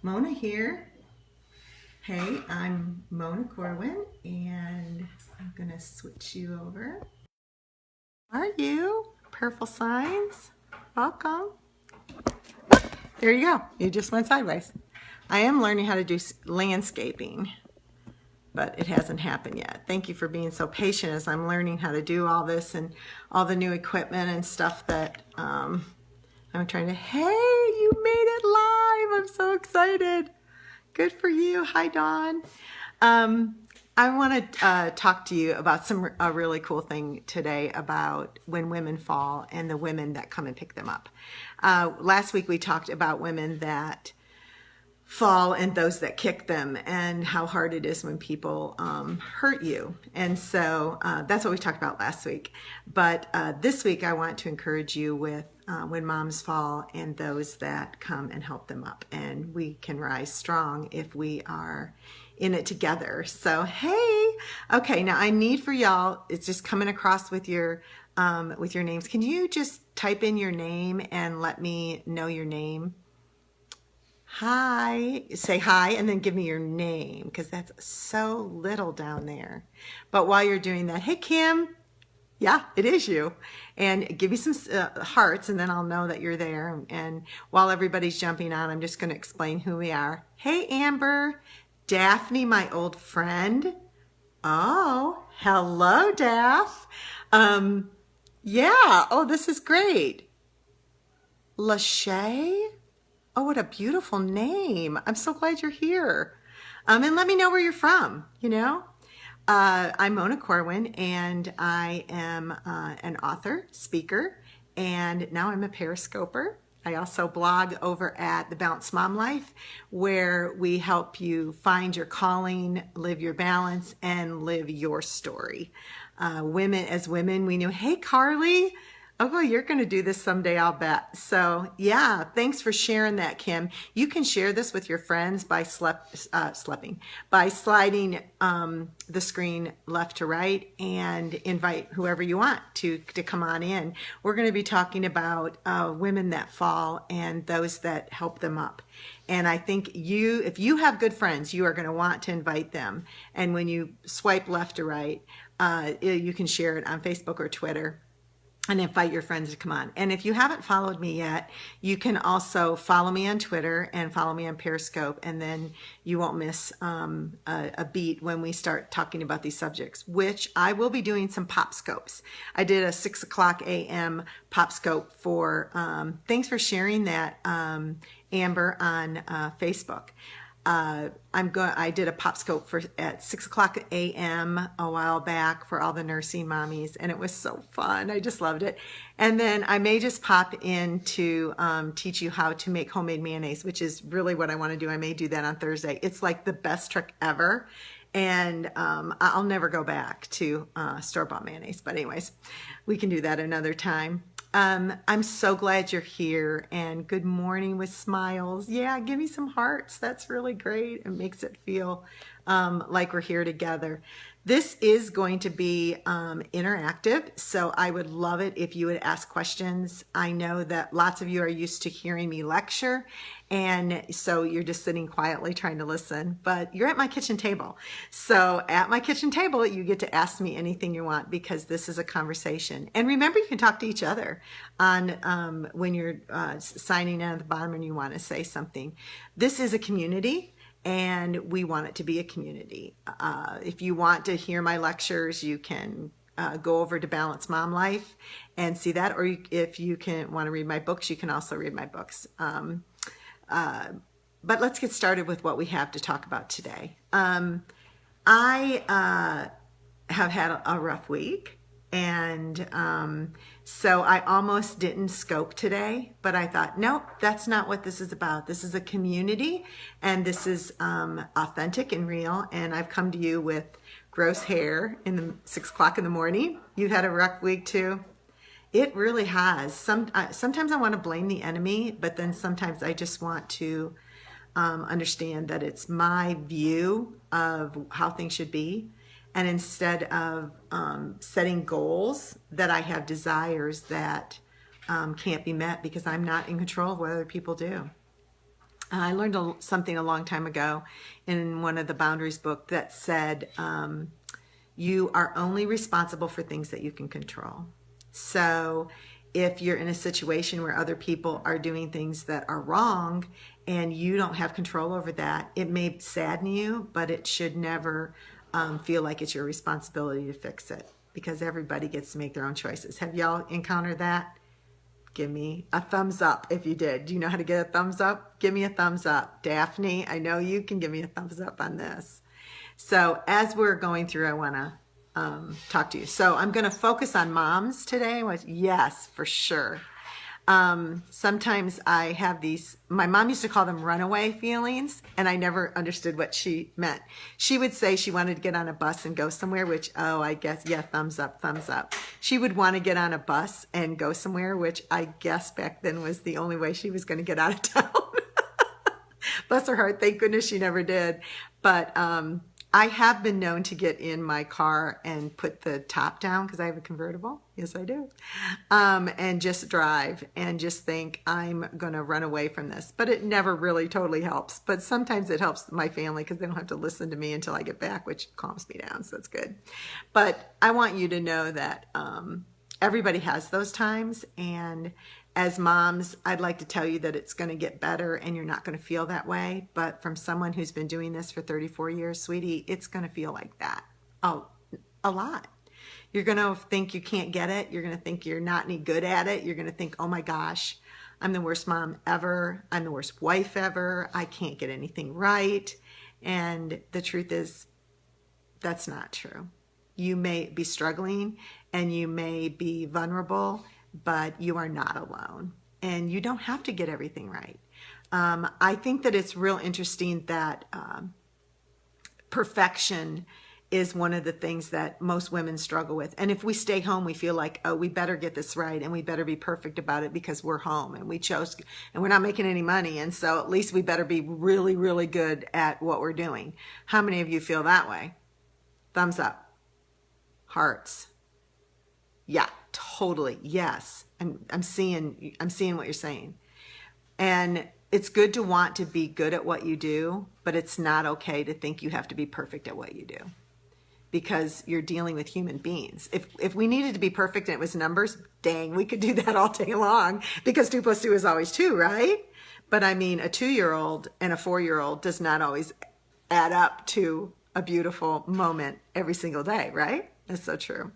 Mona here. Hey, I'm Mona Corwin, and I'm gonna switch you over. How are you? Purple signs. Welcome. There you go. You just went sideways. I am learning how to do landscaping, but it hasn't happened yet. Thank you for being so patient as I'm learning how to do all this and all the new equipment and stuff that I'm trying to. Hey, you made it live. I'm so excited. Good for you. Hi, Dawn. I want to talk to you about a really cool thing today about when women fall and the women that come and pick them up. Last week we talked about women that fall and those that kick them and how hard it is when people hurt you. And so that's what we talked about last week. But this week I want to encourage you with when moms fall and those that come and help them up. And we can rise strong if we are in it together. So, hey, okay, now I need for y'all, it's just coming across with your names. Can you just type in your name and let me know your name? Hi, say hi and then give me your name because that's so little down there. But while you're doing that, hey, Kim. Yeah, it is you. And give me some hearts and then I'll know that you're there. And while everybody's jumping on, I'm just going to explain who we are. Hey, Amber. Daphne, my old friend. Oh, hello, Daph. Yeah. Oh, this is great. Lachey. Oh, what a beautiful name. I'm so glad you're here. And let me know where you're from, you know. I'm Mona Corwin, and I am an author, speaker, and now I'm a periscoper. I also blog over at The Balanced Mom Life, where we help you find your calling, live your balance, and live your story. As women, we knew, hey, Carly, oh, well, you're going to do this someday, I'll bet. So, yeah, thanks for sharing that, Kim. You can share this with your friends by by sliding the screen left to right and invite whoever you want to come on in. We're going to be talking about women that fall and those that help them up. And I think if you have good friends, you are going to want to invite them. And when you swipe left to right, you can share it on Facebook or Twitter and invite your friends to come on. And if you haven't followed me yet, you can also follow me on Twitter and follow me on Periscope, and then you won't miss a beat when we start talking about these subjects, which I will be doing some pop scopes. I did a 6 o'clock a.m. pop scope for, thanks for sharing that, Amber, on Facebook. I did a pop scope at 6 o'clock a.m. a while back for all the nursing mommies, and it was so fun. I just loved it. And then I may just pop in to teach you how to make homemade mayonnaise, which is really what I want to do. I may do that on Thursday. It's like the best trick ever. And I'll never go back to store-bought mayonnaise. But anyways, we can do that another time. I'm so glad you're here, and good morning with smiles. Yeah, give me some hearts. That's really great. It makes it feel like we're here together. This is going to be interactive, so I would love it if you would ask questions. I know that lots of you are used to hearing me lecture, and so you're just sitting quietly trying to listen, but you're at my kitchen table. So at my kitchen table, you get to ask me anything you want because this is a conversation. And remember, you can talk to each other on when you're signing in at the bottom and you want to say something. This is a community, and we want it to be a community. If you want to hear my lectures, you can go over to Balanced Mom Life and see that. Or if you want to read my books, you can also read my books. But let's get started with what we have to talk about today. I have had a rough week. And so I almost didn't scope today, but I thought, nope, that's not what this is about. This is a community, and this is authentic and real. And I've come to you with gross hair in the 6 o'clock in the morning. You've had a rough week too. It really has. Sometimes I want to blame the enemy, but then sometimes I just want to understand that it's my view of how things should be. And instead of setting goals, that I have desires that can't be met because I'm not in control of what other people do. I learned something a long time ago in one of the Boundaries book that said, you are only responsible for things that you can control. So if you're in a situation where other people are doing things that are wrong and you don't have control over that, it may sadden you, but it should never feel like it's your responsibility to fix it, because everybody gets to make their own choices. Have y'all encountered that? Give me a thumbs up if you did. Do you know how to get a thumbs up? Give me a thumbs up. Daphne, I know you can give me a thumbs up on this. So as we're going through, I want to talk to you. So I'm going to focus on moms today. Yes, for sure. Sometimes I have these, my mom used to call them runaway feelings, and I never understood what she meant. She would say she wanted to get on a bus and go somewhere, which, oh, I guess, yeah, thumbs up, thumbs up. She would want to get on a bus and go somewhere, which I guess back then was the only way she was going to get out of town. Bless her heart. Thank goodness she never did. But, I have been known to get in my car and put the top down because I have a convertible. Yes, I do. And just drive and just think I'm going to run away from this. But it never really totally helps. But sometimes it helps my family because they don't have to listen to me until I get back, which calms me down. So that's good. But I want you to know that everybody has those times. And as moms, I'd like to tell you that it's going to get better and you're not going to feel that way. But from someone who's been doing this for 34 years, sweetie, it's going to feel like that. Oh, a lot. You're going to think you can't get it. You're going to think you're not any good at it. You're going to think, oh my gosh, I'm the worst mom ever. I'm the worst wife ever. I can't get anything right. And the truth is, that's not true. You may be struggling and you may be vulnerable, but you are not alone, and you don't have to get everything right. I think that it's real interesting that perfection is one of the things that most women struggle with. And if we stay home, we feel like, oh, we better get this right and we better be perfect about it because we're home and we chose and we're not making any money. And so at least we better be really, really good at what we're doing. How many of you feel that way? Thumbs up. Hearts. Yeah, totally. Yes. I'm seeing what you're saying. And it's good to want to be good at what you do, but it's not okay to think you have to be perfect at what you do, because you're dealing with human beings. If we needed to be perfect and it was numbers, dang, we could do that all day long, because 2 + 2 is always 2, right? But I mean, a 2-year-old and a 4-year-old does not always add up to a beautiful moment every single day, right? That's so true.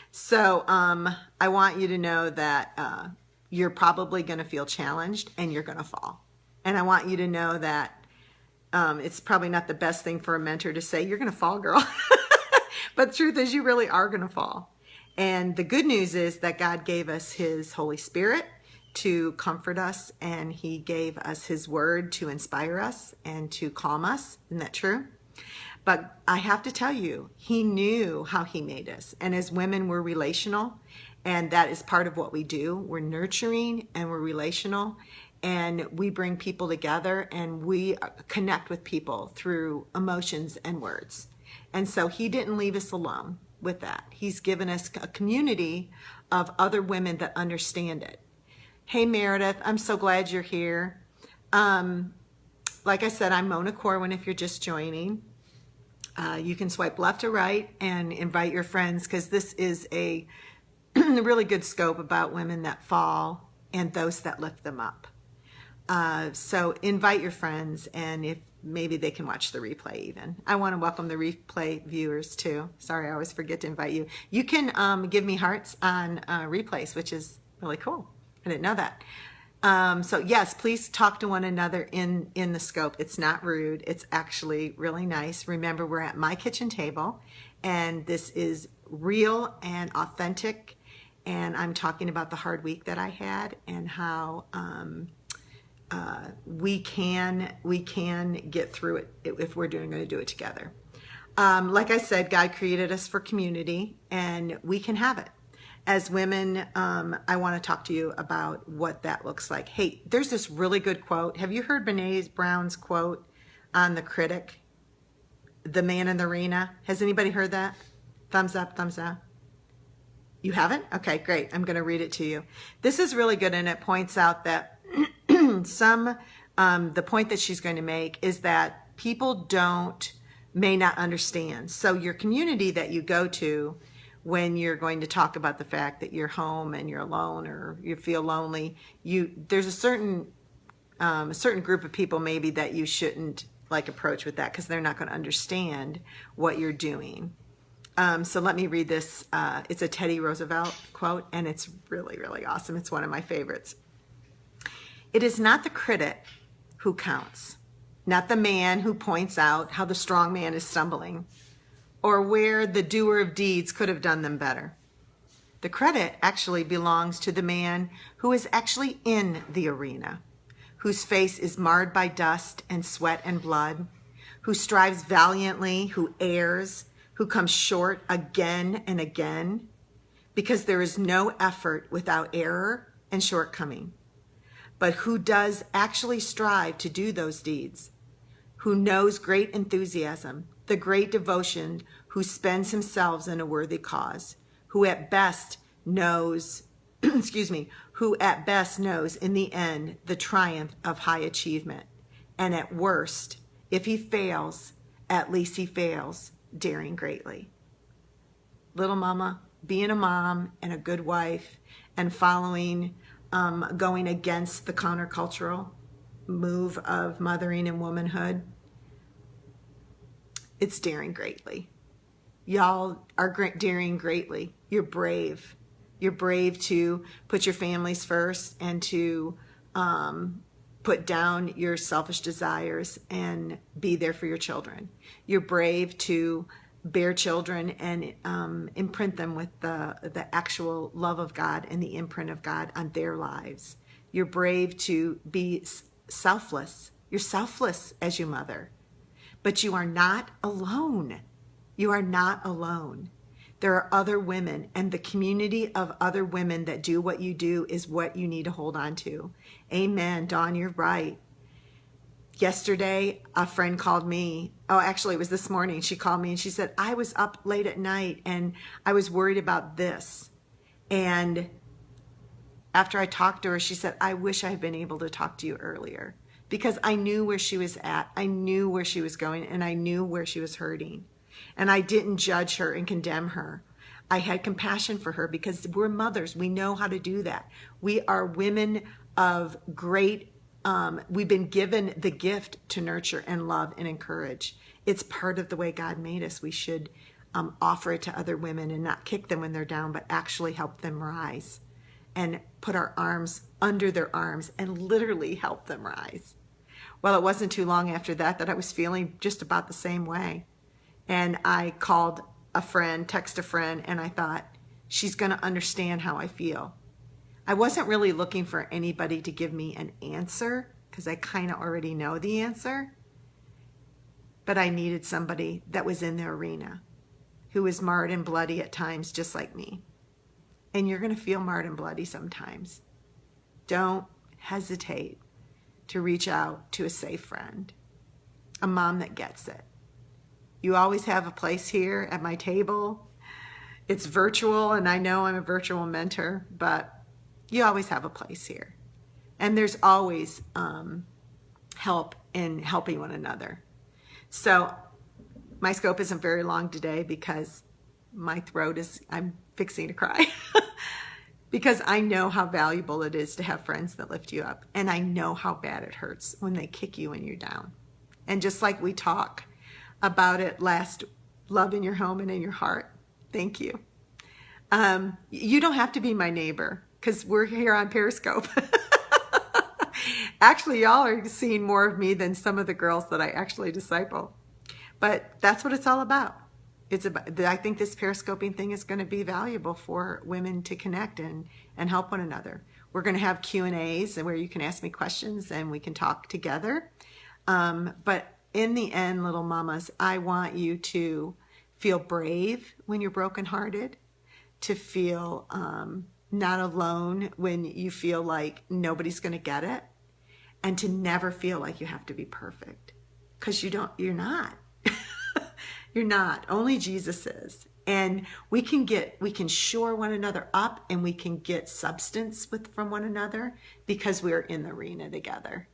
So I want you to know that you're probably going to feel challenged and you're going to fall. And I want you to know that it's probably not the best thing for a mentor to say, you're going to fall, girl. But the truth is, you really are going to fall. And the good news is that God gave us his Holy Spirit to comfort us, and he gave us his word to inspire us and to calm us. Isn't that true? But I have to tell you, he knew how he made us. And as women, we're relational, and that is part of what we do. We're nurturing and we're relational, and we bring people together and we connect with people through emotions and words. And so he didn't leave us alone with that. He's given us a community of other women that understand it. Hey, Meredith, I'm so glad you're here. Like I said, I'm Mona Corwin if you're just joining. You can swipe left or right and invite your friends, because this is a really good scope about women that fall and those that lift them up. So invite your friends, and if maybe they can watch the replay even. I want to welcome the replay viewers too. Sorry, I always forget to invite you. You can give me hearts on replays, which is really cool. I didn't know that. So yes, please talk to one another in the scope. It's not rude. It's actually really nice. Remember, we're at my kitchen table, and this is real and authentic. And I'm talking about the hard week that I had and how we can get through it if we're going to do it together. Like I said, God created us for community, and we can have it. As women, I want to talk to you about what that looks like. Hey, there's this really good quote. Have you heard Brene Brown's quote on the critic, the man in the arena? Has anybody heard that? Thumbs up, thumbs up. You haven't? Okay, great. I'm going to read it to you. This is really good, and it points out that some the point that she's going to make is that people may not understand. So your community that you go to when you're going to talk about the fact that you're home and you're alone or you feel lonely, there's a certain group of people maybe that you shouldn't like approach with that, because they're not going to understand what you're doing. So let me read this. It's a Teddy Roosevelt quote, and it's really, really awesome. It's one of my favorites. It is not the critic who counts, not the man who points out how the strong man is stumbling, or where the doer of deeds could have done them better. The credit actually belongs to the man who is actually in the arena, whose face is marred by dust and sweat and blood, who strives valiantly, who errs, who comes short again and again, because there is no effort without error and shortcoming, but who does actually strive to do those deeds, who knows great enthusiasm, the great devotion, who spends himself in a worthy cause, who at best knows, who at best knows in the end the triumph of high achievement. And at worst, if he fails, at least he fails daring greatly. Little mama, being a mom and a good wife and following, going against the countercultural move of mothering and womanhood, it's daring greatly. Y'all are daring greatly. You're brave. You're brave to put your families first and to put down your selfish desires and be there for your children. You're brave to bear children and imprint them with the actual love of God and the imprint of God on their lives. You're brave to be selfless. You're selfless as your mother. But you are not alone. You are not alone. There are other women, and the community of other women that do what you do is what you need to hold on to. Amen. Dawn, you're right. Yesterday, a friend called me. Oh, actually, it was this morning. She called me and she said, I was up late at night and I was worried about this. And after I talked to her, she said, I wish I had been able to talk to you earlier, because I knew where she was at. I knew where she was going, and I knew where she was hurting. And I didn't judge her and condemn her. I had compassion for her because we're mothers. We know how to do that. We are women of great, we've been given the gift to nurture and love and encourage. It's part of the way God made us. We should offer it to other women and not kick them when they're down, but actually help them rise and put our arms under their arms and literally help them rise. Well, it wasn't too long after that I was feeling just about the same way. And I called a friend, text a friend, and I thought, she's going to understand how I feel. I wasn't really looking for anybody to give me an answer, because I kind of already know the answer. But I needed somebody that was in the arena, who was marred and bloody at times, just like me. And you're going to feel marred and bloody sometimes. Don't hesitate to reach out to a safe friend, a mom that gets it. You always have a place here at my table. It's virtual, and I know I'm a virtual mentor, but you always have a place here. And there's always help in helping one another. So my scope isn't very long today because my throat I'm fixing to cry. Because I know how valuable it is to have friends that lift you up. And I know how bad it hurts when they kick you when you're down. And just like we talk about it last, love in your home and in your heart. Thank you. You don't have to be my neighbor, because we're here on Periscope. Actually, y'all are seeing more of me than some of the girls that I actually disciple. But that's what it's all about. I think this periscoping thing is going to be valuable for women to connect and help one another. We're going to have Q&As where you can ask me questions and we can talk together. But in the end, little mamas, I want you to feel brave when you're brokenhearted, to feel not alone when you feel like nobody's going to get it, and to never feel like you have to be perfect, because you're not. You're not. Only Jesus is. And we can shore one another up, and we can get substance from one another because we're in the arena together.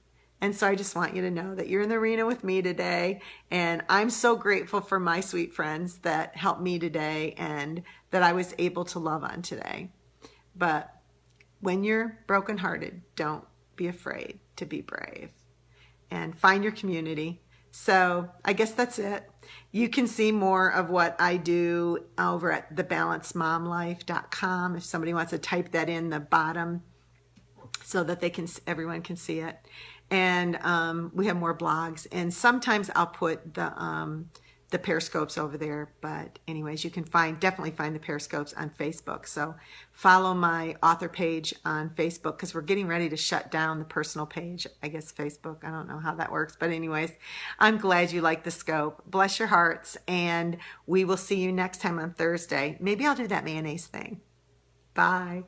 And so I just want you to know that you're in the arena with me today. And I'm so grateful for my sweet friends that helped me today and that I was able to love on today. But when you're brokenhearted, don't be afraid to be brave and find your community. So I guess that's it. You can see more of what I do over at thebalancedmomlife.com if somebody wants to type that in the bottom so that everyone can see it. And we have more blogs, and sometimes I'll put the periscopes over there. But anyways, you can definitely find the periscopes on Facebook. So follow my author page on Facebook, because we're getting ready to shut down the personal page. I guess Facebook, I don't know how that works. But anyways, I'm glad you like the scope. Bless your hearts, and we will see you next time on Thursday. Maybe I'll do that mayonnaise thing. Bye.